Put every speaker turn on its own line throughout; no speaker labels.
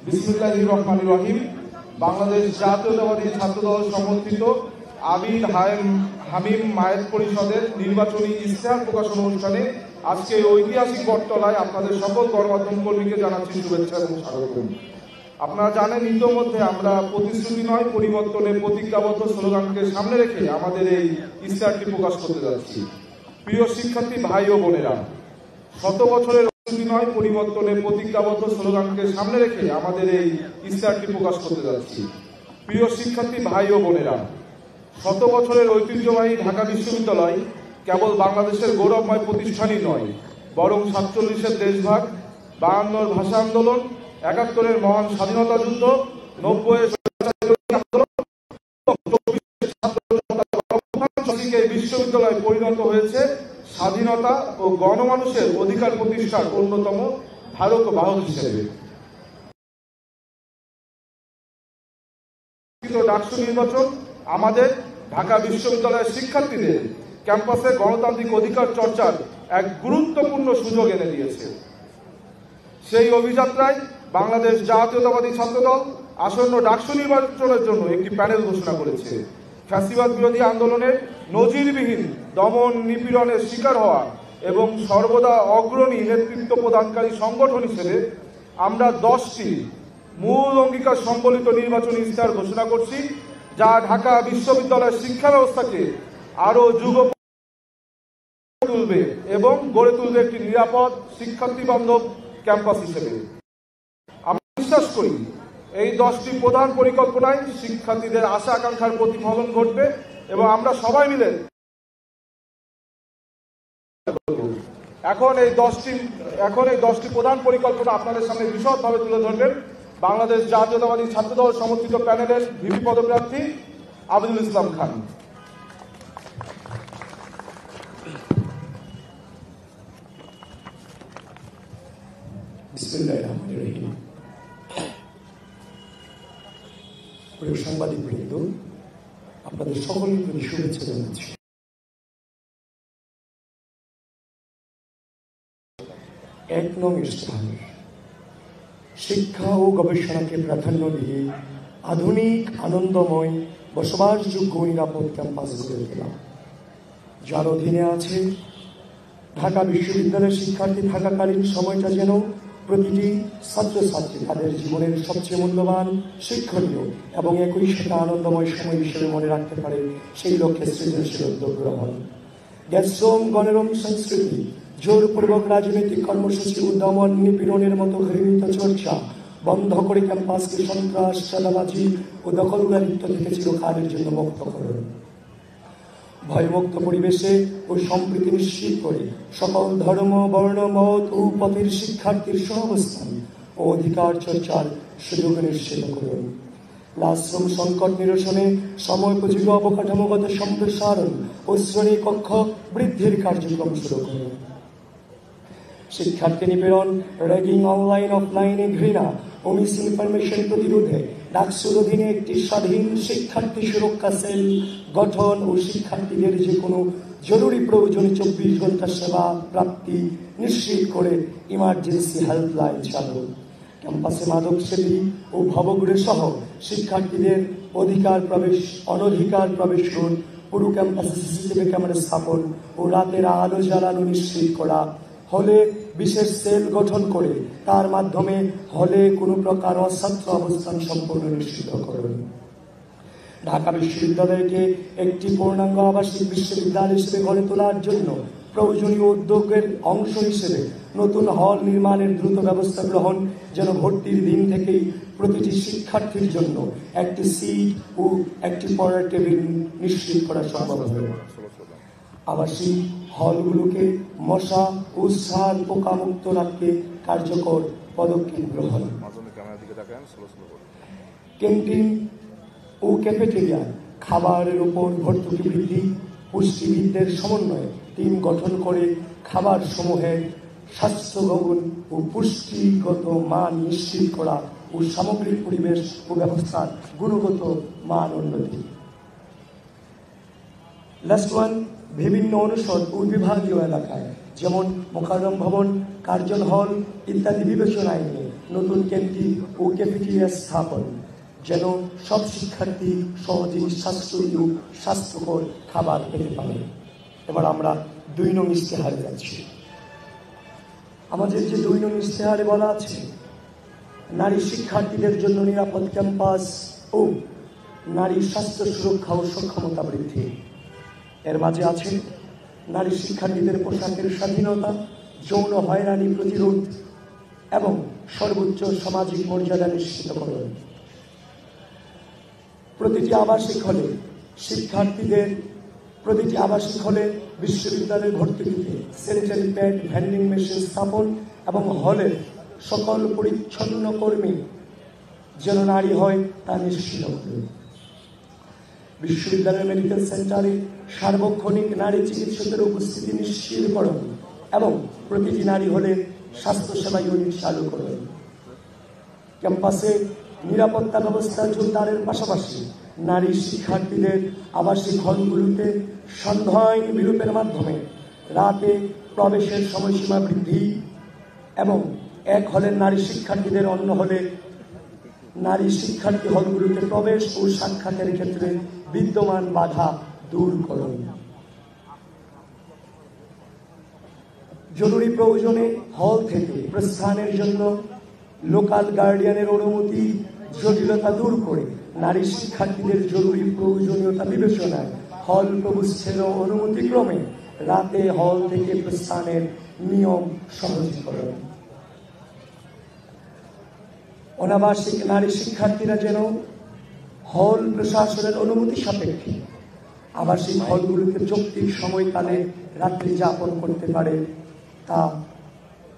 বিসমিল্লাহির রহমানির রহিম। বাংলাদেশ জাতীয়তাবাদী ছাত্রদল সমর্থিত আবিদ হামিম মায়ের পরিষদের নির্বাচনী ইশতেহার প্রকাশন অনুষ্ঠানে আজকে ঐতিহাসিক বটতলায় আপনাদের সকল গণমাধ্যম কর্মীকে জানাচ্ছি শুভেচ্ছা এবং স্বাগতম। আপনারা জানেন, ইতোমধ্যে আমরা প্রতিশ্রুতি নয় পরিবর্তনের প্রতিজ্ঞাবদ্ধ স্লোগানকে সামনে রেখে আমাদের এই ইশতেহারটি প্রকাশ করতে যাচ্ছি। প্রিয় শিক্ষার্থী ভাই ও বোনেরা, 100 বছরের নয় পরিবর্তনের প্রতিজ্ঞাবদ্ধ স্লোগানকে সামনে রেখে আমাদের এই ইশতেহারটি প্রকাশ করতে যাচ্ছি। প্রিয় শিক্ষার্থী ভাই ও বোনেরা, 100 বছরের ঐতিহ্যবাহী ঢাকা বিশ্ববিদ্যালয় কেবল বাংলাদেশের গৌরবময় প্রতিষ্ঠানই নয়, বরং 47-এর দেশভাগ, 52-র ভাষা আন্দোলন, 71-এর মহান স্বাধীনতা যুদ্ধ, 90-এর বিশ্ববিদ্যালয় পরিণত হয়েছে স্বাধীনতা ও গণমানুষের অধিকার প্রতিষ্ঠার অন্যতম ধারক বাহক হিসেবে। ডাকসু নির্বাচন আমাদের ঢাকা বিশ্ববিদ্যালয়ের শিক্ষার্থীদের ক্যাম্পাসে গণতান্ত্রিক অধিকার চর্চার এক গুরুত্বপূর্ণ সুযোগ এনে দিয়েছে। সেই অভিযাত্রায় বাংলাদেশ জাতীয়তাবাদী ছাত্রদল আসন্ন ডাকসু নির্বাচনের জন্য একটি প্যানেল ঘোষণা করেছে। ফ্যাসিবাদ বিরোধী আন্দোলনের নজিরবিহীন দমন নিপীড়নের শিকার হওয়া এবং সর্বদা অগ্রণী নেতৃত্ব প্রদানকারী সংগঠন হিসেবে আমরা 10টি মূল অঙ্গীকার সম্বলিত নির্বাচনী ইশতেহার ঘোষণা করছি, যা ঢাকা বিশ্ববিদ্যালয়ের শিক্ষা ব্যবস্থাকে আরো যুগ তুলবে এবং গড়ে তুলবে একটি নিরাপদ শিক্ষার্থী বান্ধব ক্যাম্পাস হিসেবে। আমরা বিশ্বাস করি এই 10টি প্রধান পরিকল্পনায় শিক্ষার্থীদের আশা আকাঙ্ক্ষার প্রতিফলন ঘটবে এবং আমরা সবাই মিলে এখন এই 10টি প্রধান পরিকল্পনা আপনাদের সামনে বিশদভাবে তুলে ধরবেন বাংলাদেশ জাতীয়তাবাদী ছাত্রদল সমর্থিত প্যানেলের ভিপি পদপ্রার্থী আবিদুল ইসলাম খান।
বিসমিল্লাহির রহমানির রহিম। প্রিয় সাংবাদিকবৃন্দ, আপনাদের সকলের প্রতি শুভেচ্ছা জানাচ্ছি। এক নং ইশতেহার শিক্ষা ও গবেষণাকে প্রাধান্য দিয়ে আধুনিক, আনন্দময়, বসবাসযোগ্য নিরাপদ ক্যাম্পাস গড়ে তোলা, যার অধীনে আছে ঢাকা বিশ্ববিদ্যালয়ের শিক্ষার্থী থাকাকালীন সময়টা যেন প্রতিটি ছাত্রছাত্রী তাদের জীবনের সবচেয়ে মূল্যবান, শিক্ষণীয় এবং একই সাথে আনন্দময় সময় হিসেবে মনে রাখতে পারে, সেই লক্ষ্যে সৃজনশীল উদ্যোগ গ্রহণ। গ্যাসম গণরম সংস্কৃতি, জোরপূর্বক রাজনৈতিক কর্মসূচি ও দমন নিপীড়নের মতো ঘৃণিত চর্চা বন্ধ করে ক্যাম্পাসকে সন্ত্রাস, চাঁদাবাজি ও দখলদারিত্ব থেকে চিরকালের জন্য মুক্ত করুন। ভয়মুক্ত পরিবেশে ও সম্প্রীতি নিশ্চিত করে সকল ধর্ম, বর্ণ, মত ও পথের শিক্ষার্থীর সহাবস্থান ও অধিকার চর্চার সুযোগ নিশ্চিত করুন। ক্লাসরুম সংকট নিরসনে সময়োপযোগী অবকাঠামোগত সম্প্রসারণ ও শ্রেণী কক্ষ বৃদ্ধির কার্যক্রম শুরু করুন। শিক্ষার্থী নিপীড়ন, র্যাগিং, অনলাইন অফলাইনে ঘৃণা ও মিস ইনফরমেশন প্রতিরোধে ডাকসুর অধীনে একটি স্বাধীন শিক্ষার্থী সুরক্ষা সেল গঠন ও শিক্ষার্থীদের যে কোনো জরুরি প্রয়োজনে 24 ঘন্টা সেবা প্রাপ্তি নিশ্চিত করে ইমার্জেন্সি হেল্পলাইন চালু। ক্যাম্পাসে মাদক সেবী ও ভবঘুরে সহ শিক্ষার্থীদের অধিকার প্রবেশ, অনধিকার প্রবেশ রোধ, পুরো ক্যাম্পাসে সিসিটিভি ক্যামেরা স্থাপন ও রাতের আলো জ্বালানো নিশ্চিত করা। হলে বিশেষ সেল গঠন করে তার মাধ্যমে হলে কোনো প্রকার অছাত্র অবস্থান সম্পূর্ণ নিশ্চিত করুন। ঢাকা বিশ্ববিদ্যালয়কে একটি পূর্ণাঙ্গ আবাসিক বিশ্ববিদ্যালয় হিসেবে গড়ে তোলার জন্য প্রয়োজনীয় উদ্যোগের অংশ হিসেবে নতুন হল নির্মাণের দ্রুত ব্যবস্থা গ্রহণ, যেন ভর্তির দিন থেকেই প্রতিটি শিক্ষার্থীর জন্য একটি সিট ও একটি পড়ার টেবিল নিশ্চিত করা সম্ভব হবে। আবাসিক হলগুলোকে মশা ও সার পোকামুক্ত রাখতে কার্যকর পদক্ষেপ গ্রহণ। ক্যান্টিন ও ক্যাফেটেরিয়া খাবারের উপর ভর্তুকি বৃদ্ধি, পুষ্টিবিদদের সমন্বয়ে টিম গঠন করে খাবার সমূহের স্বাস্থ্যগণ ও পুষ্টিগত মান নিশ্চিত করা ও সামগ্রিক পরিবেশ ও ব্যবস্থার গুণগত মান উন্নতি। লাস্ট ওয়ান, বিভিন্ন অনুষদ ও বিভাগীয় এলাকায় যেমন মোকাররম ভবন, কার্জন হল ইত্যাদি বিবেচনায় নিয়ে নতুন ক্যান্টিন ও ক্যাফেটেরিয়া স্থাপন, যেন সব শিক্ষার্থী সহজেই সাশ্রয়ী ও স্বাস্থ্যকর খাবার পেতে পারে। এবার আমরা 2 নং ইশতেহারে যাচ্ছি। আমাদের যে 2 নং ইশতেহারে বলা আছে, নারী শিক্ষার্থীদের জন্য নিরাপদ ক্যাম্পাস ও নারী স্বাস্থ্য সুরক্ষা ও সক্ষমতা বৃদ্ধি। এর মাঝে আছে নারী শিক্ষার্থীদের পোশাকের স্বাধীনতা, যৌন হয়রানি প্রতিরোধ এবং সর্বোচ্চ সামাজিক মর্যাদা নিশ্চিতকরণ। প্রতিটি আবাসিক হলে বিশ্ববিদ্যালয়ের ভর্তুকিতে স্যানিটারি প্যাড, ভেন্ডিং মেশিন স্থাপন এবং হলের সকল পরিচ্ছন্ন কর্মী যেন নারী হয় তা নিশ্চিত করবে। বিশ্ববিদ্যালয়ের মেডিকেল সেন্টারে সার্বক্ষণিক নারী চিকিৎসকের উপস্থিতি নিশ্চিতকরণ এবং প্রতিটি নারী হলে স্বাস্থ্যসেবা ইউনিট চালু করবেন। ক্যাম্পাসে নিরাপত্তা ব্যবস্থা জোরদারের পাশাপাশি নারী শিক্ষার্থীদের আবাসিক হলগুলোতে সান্ধ্য বিলোপের মাধ্যমে রাতে প্রবেশের সময়সীমা বৃদ্ধি এবং এক হলের নারী শিক্ষার্থীদের অন্য হলে নারী শিক্ষার্থী হলগুলোতে প্রবেশ ও সাক্ষাতের ক্ষেত্রে বিদ্যমান বাধা দূর করুন। জরুরি প্রয়োজনে হল থেকে প্রস্থানের জন্য লোকাল গার্ডিয়ানের অনুমতি জটিলতা দূর করে নারী শিক্ষার্থীদের জরুরি প্রয়োজনীয়তা বিবেচনায় হল প্রবেশের অনুমতিক্রমে রাতে হল থেকে প্রস্থানের নিয়ম সহজীকরণ। অনাবাসিক নারী শিক্ষার্থীরা যেন হল প্রশাসনের অনুমতি সাপেক্ষে আবাসিক হলগুলোতে যৌক্তিক সময়কালে রাত্রি যাপন করতে পারে,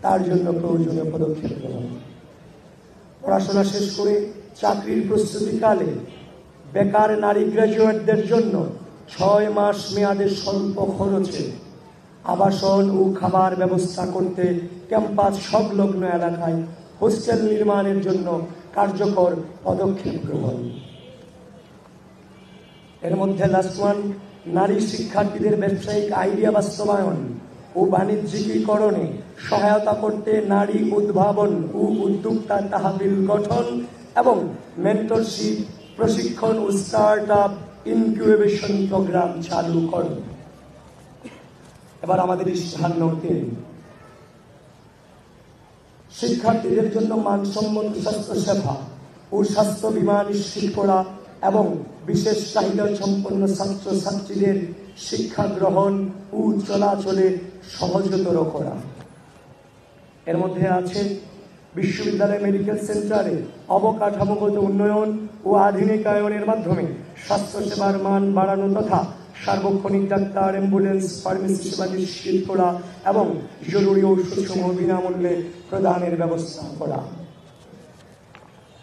তার জন্য প্রয়োজনীয় পদক্ষেপ গ্রহণ। পড়াশোনা শেষ করে চাকরির প্রস্তুতিকালে বেকার নারী গ্র্যাজুয়েটদের জন্য 6 মাস মেয়াদে স্বল্প খরচে আবাসন ও খাবার ব্যবস্থা করতে ক্যাম্পাস সংলগ্ন এলাকায় হোস্টেল নির্মাণের জন্য কার্যকর পদক্ষেপ গ্রহণ। এর মধ্যে লাস্ট ওয়ান, নারী শিক্ষার্থীদের ব্যবসায়িক আইডিয়া বাস্তবায়ন ও বাণিজ্যিকীকরণে সহায়তা করতে নারী উদ্ভাবন ও উদ্যোক্তা তহবিল গঠন এবং মেন্টরশিপ প্রশিক্ষণ ও স্টার্ট আপ ইনকিউবেশন প্রোগ্রাম চালু করুন। এবার আমাদের ইশতেহার নং 3, শিক্ষার্থীদের জন্য মানসম্মত স্বাস্থ্য সেবা ও স্বাস্থ্য বীমা নিশ্চিত করা এবং বিশেষ চাহিদা সম্পন্ন ছাত্রছাত্রীদের শিক্ষা গ্রহণ ও চলাচলে সহজতর করা। এর মধ্যে আছে বিশ্ববিদ্যালয় মেডিকেল সেন্টারে অবকাঠামোগত উন্নয়ন ও আধুনিকায়নের মাধ্যমে স্বাস্থ্যসেবার মান বাড়ানো তথা সার্বক্ষণিক ডাক্তার, অ্যাম্বুলেন্স, ফার্মেসি সেবা নিশ্চিত করা এবং জরুরি ঔষধসমূহ বিনামূল্যে প্রদানের ব্যবস্থা করা।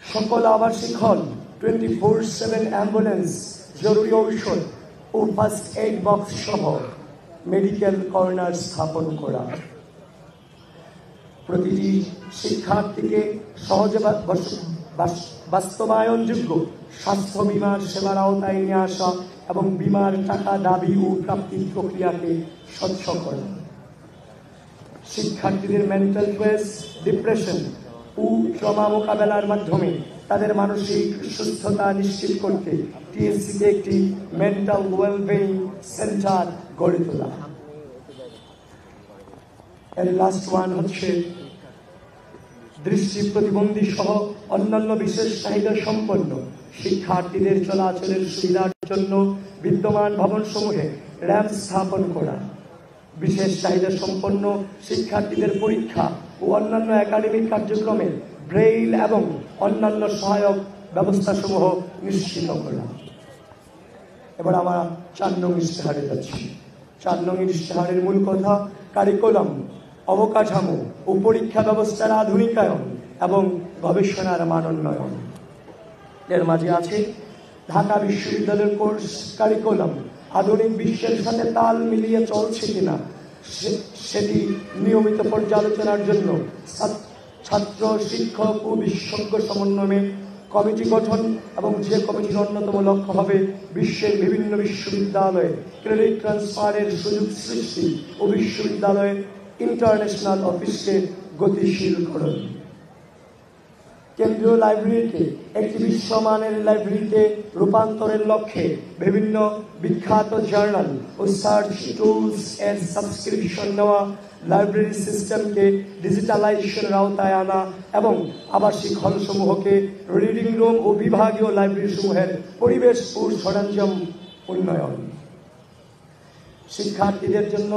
সকল আবাসিক হল 24/7 অ্যাম্বুলেন্স, জরুরি ঔষধ ও ফার্স্ট এইড বক্স সহ মেডিকেল কর্নার স্থাপন করা। প্রতিটি শিক্ষার্থীকে সহজে বাস্তবায়নযোগ্য স্বাস্থ্য বীমার সেবার আওতায় নিয়ে আসা এবং বীমার টাকা দাবি ও প্রাপ্তির প্রক্রিয়াকে স্বচ্ছ করা। শিক্ষার্থীদের মেন্টাল স্ট্রেস, ডিপ্রেশন ও ট্রমা মোকাবেলার মাধ্যমে তাদের মানসিক সুস্থতা নিশ্চিত করতে টিএসসিতে একটি মেন্টাল ওয়েলবিং সেন্টার গড়ে তোলা। এর লাস্ট ওয়ান হচ্ছে দৃষ্টি প্রতিবন্ধী সহ অন্যান্য বিশেষ চাহিদা সম্পন্ন শিক্ষার্থীদের চলাচলের সুবিধার জন্য বিদ্যমান ভবনসমূহে র্যাম্প স্থাপন করা। বিশেষ চাহিদা সম্পন্ন শিক্ষার্থীদের পরীক্ষা ও অন্যান্য একাডেমিক কার্যক্রমে ব্রেইল এবং অন্যান্য সহায়ক ব্যবস্থাসমূহ নিশ্চিত করা। এবার আমরা 4 নং ইশতেহারে যাচ্ছি। 4 নং ইশতেহারের মূল কথা কারিকুলাম, অবকাঠামো ও পরীক্ষা ব্যবস্থার আধুনিকায়ন এবং গবেষণার মানোন্নয়ন। এর মাঝে আছে ঢাকা বিশ্ববিদ্যালয়ের কোর্স কারিকুলাম আধুনিক বিশ্বের সাথে তাল মিলিয়ে চলছে কিনা সেটি নিয়মিত পর্যালোচনার জন্য ছাত্র, শিক্ষক ও বিশেষজ্ঞ সমন্বয়ে কমিটি গঠন এবং যে কমিটির অন্যতম লক্ষ্য হবে বিশ্বের বিভিন্ন বিশ্ববিদ্যালয়ে ক্রেডিট ট্রান্সফারের সুযোগ সৃষ্টি ও বিশ্ববিদ্যালয়ে ইন্টারন্যাশনাল অফিসকে গতিশীল করুন। কেন্দ্রীয় লাইব্রেরিকে একটি বিশ্বমানের লাইব্রেরিতে রূপান্তরের লক্ষ্যে বিভিন্ন বিখ্যাত জার্নাল ও সার্চ টুলস এর সাবস্ক্রিপশন নেওয়া, লাইব্রেরি সিস্টেমকে ডিজিটালাইজেশনের আওতায় আনা এবং আবাসিক হলসমূহকে রিডিং রুম ও বিভাগীয় লাইব্রেরি সমূহের পরিবেশ ও সরঞ্জাম উন্নয়ন, শিক্ষার্থীদের জন্য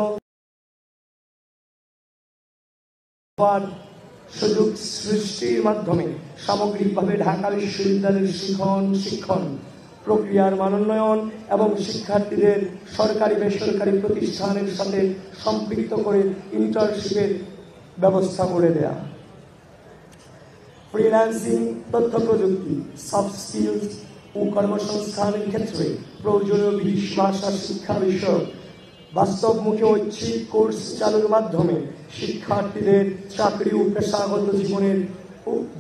সুযোগ সৃষ্টির মাধ্যমে সামগ্রিকভাবে ঢাকা বিশ্ববিদ্যালয়ের শিক্ষণ প্রক্রিয়ার মানোন্নয়ন এবং শিক্ষার্থীদের সরকারি বেসরকারি প্রতিষ্ঠানের সাথে সম্পৃক্ত করে ইন্টার্নশিপের ব্যবস্থা করে দেয়া, ফ্রিল্যান্সিং, তথ্য প্রযুক্তি, সফট স্কিলস ও কর্মসংস্থানের ক্ষেত্রে প্রয়োজনীয় বিদেশি ভাষা শিক্ষা বিষয়ক বাস্তবমুখী ঐচ্ছিক কোর্স চালুর মাধ্যমে শিক্ষার্থীদের চাকরি ও পেশাগত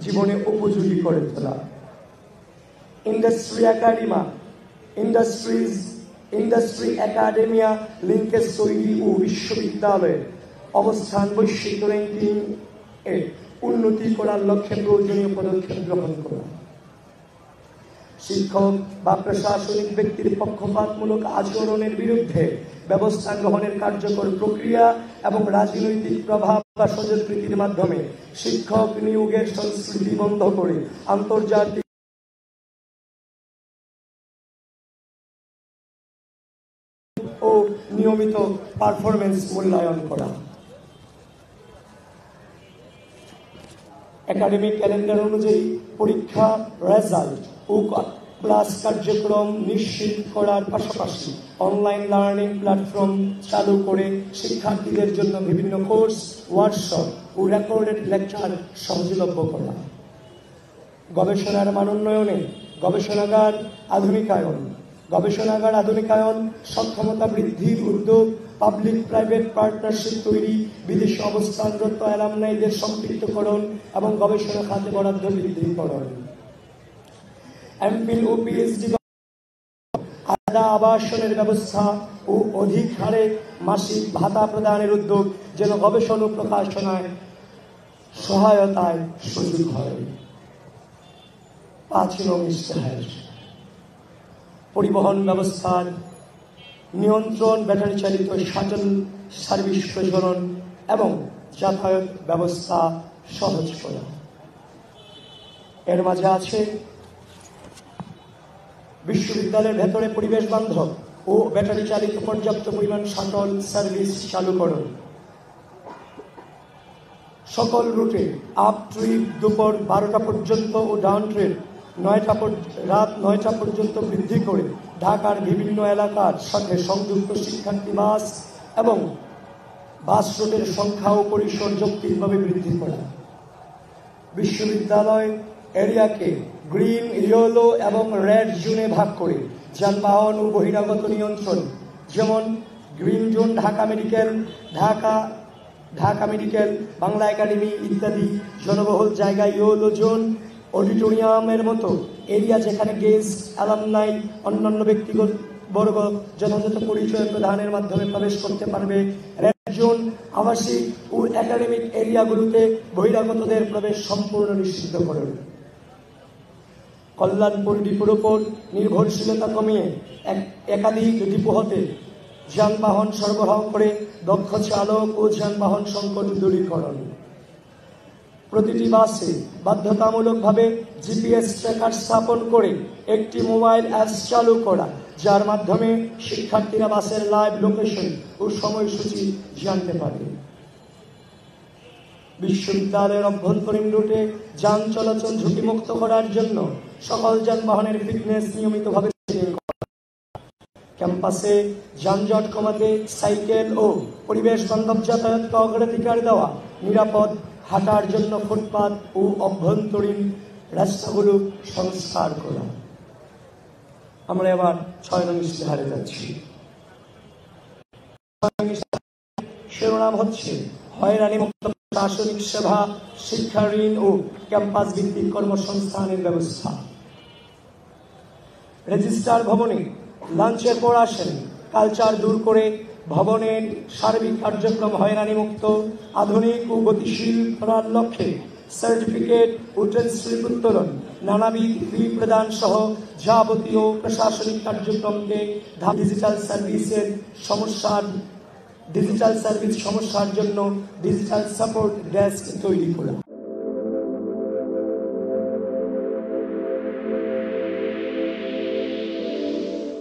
জীবনে উপযোগী করে তোলা, ইন্ডাস্ট্রি একাডেমিয়া লিঙ্কেজ তৈরি ও বিশ্ববিদ্যালয়ের অবস্থান বৈশ্বিক র্যাঙ্কিং এ উন্নতি করার লক্ষ্যে প্রয়োজনীয় পদক্ষেপ গ্রহণ করা, শিক্ষক বা প্রশাসনিক ব্যক্তির পক্ষপাতমূলক আচরণের বিরুদ্ধে ব্যবস্থা গ্রহণের কার্যকর প্রক্রিয়া এবং রাজনৈতিক প্রভাব বা স্বীকৃতির মাধ্যমে শিক্ষক নিয়োগের সংস্কৃতি বন্ধ করে আন্তর্জাতিক ও নিয়মিত পারফরমেন্স মূল্যায়ন করা, একাডেমিক ক্যালেন্ডার অনুযায়ী পরীক্ষা রেজাল্ট ও ক্লাস কার্যক্রম নিশ্চিত করার পাশাপাশি অনলাইন লার্নিং প্ল্যাটফর্ম চালু করে শিক্ষার্থীদের জন্য বিভিন্ন কোর্স, ওয়ার্কশপ ও রেকর্ডেড লেকচার সহজলভ্য করা, গবেষণার মানোন্নয়নে গবেষণাগার আধুনিকায়ন, সক্ষমতা বৃদ্ধির উদ্যোগ, পাবলিক প্রাইভেট পার্টনারশিপ তৈরি, বিদেশে অবস্থানরত অ্যালামনাইদের সম্পৃক্তকরণ এবং গবেষণা খাতে বরাদ্দ বৃদ্ধিকরণ, এমফিল ও পিএইচডি আলাদা আবাসনের ব্যবস্থা ও অধিক হারে মাসিক ভাতা প্রদানের উদ্যোগ যেন গবেষণা ও প্রকাশনায় সহায়তায় সুযোগ হয়। 5 নং ইশতেহার পরিবহন ব্যবস্থার নিয়ন্ত্রণ, ব্যাটারি চালিত শাটল সার্ভিস প্রচলন এবং যাতায়াত ব্যবস্থা সহজ করা। এর মাঝে আছে বিশ্ববিদ্যালয়ের ভেতরে পরিবেশ বান্ধব ও ব্যাটারি চালিত পর্যাপ্ত পরিমাণ শাটল সার্ভিস চালু করুন, সকল রুটে আপ ট্রিপ দুপুর 12টা পর্যন্ত ও ডাউন ট্রিপ রাত 9টা পর্যন্ত বৃদ্ধি করে ঢাকার বিভিন্ন এলাকার সাথে সংযুক্ত শিক্ষার্থী বাস এবং বাস রুটের সংখ্যা ও পরিসর যৌক্তিকভাবে বৃদ্ধি করা, বিশ্ববিদ্যালয় এরিয়াকে গ্রিন, ইয়েলো এবং রেড জোনে ভাগ করে যানবাহন ও বহিরাগত নিয়ন্ত্রণ, যেমন green zone Dhaka medical, Bangla academy ইত্যাদি, জনবহুল জায়গায় ইয়েলো জোন, অডিটোরিয়ামের মতো এরিয়া যেখানে গেস্ট, অ্যালামনাই, অন্যান্য ব্যক্তিবর্গ যথাযথ পরিচয় প্রদানের মাধ্যমে প্রবেশ করতে পারবে। রেড জোন আবাসিক ও একাডেমিক এরিয়াগুলোতে বহিরাগতদের প্রবেশ সম্পূর্ণ নিষিদ্ধ করুন। কল্যাণপুর ডিপোর উপর নির্ভরশীলতা কমিয়ে একাধিক ডিপো হতে যানবাহন সরবরাহ করে দক্ষ চালক ও যানবাহন সংকট দূরীকরণ। প্রতিটি বাসে বাধ্যতামূলকভাবে জিপিএস ট্র্যাকার স্থাপন করে একটি মোবাইল অ্যাপস চালু করা, যার মাধ্যমে শিক্ষার্থীরা বাসের লাইভ লোকেশন ও সময়সূচি জানতে পারে। বিশ্ববিদ্যালয়ের অভ্যন্তরীণ রুটে যান চলাচল ঝুঁকিমুক্ত করার জন্য সকল যানবাহনের ফিটনেস নিয়মিতভাবে ক্যাম্পাসে যানজট কমাতে সাইকেল ও পরিবেশ বান্ধব যাতায়াতকে অগ্রাধিকার দেওয়া, নিরাপদ হাঁটার জন্য ফুটপাত ও অভ্যন্তরীণ রাস্তাগুলো সংস্কার করা। আমরা এবার 6 নং ইশতেহারে যাচ্ছি। শিরোনাম হচ্ছে হয়রানি মুক্ত প্রশাসনিক সেবা, শিক্ষা ঋণ ও ক্যাম্পাস ভিত্তিক কর্মসংস্থানের ব্যবস্থা। রেজিস্ট্রার ভবনে লাঞ্চের পর আসেন, কালচার দূর করে ভবনের সার্বিক কার্যক্রম হয়রানিমুক্ত, আধুনিক ও গতিশীল করার লক্ষ্যে সার্টিফিকেট ও ট্রান্সক্রিপ্ট উত্তোলন, নানাবিধ ফি প্রদান সহ যাবতীয় প্রশাসনিক কার্যক্রমকে ডিজিটাল সার্ভিস সমস্যার জন্য ডিজিটাল সাপোর্ট ডেস্ক তৈরি করা।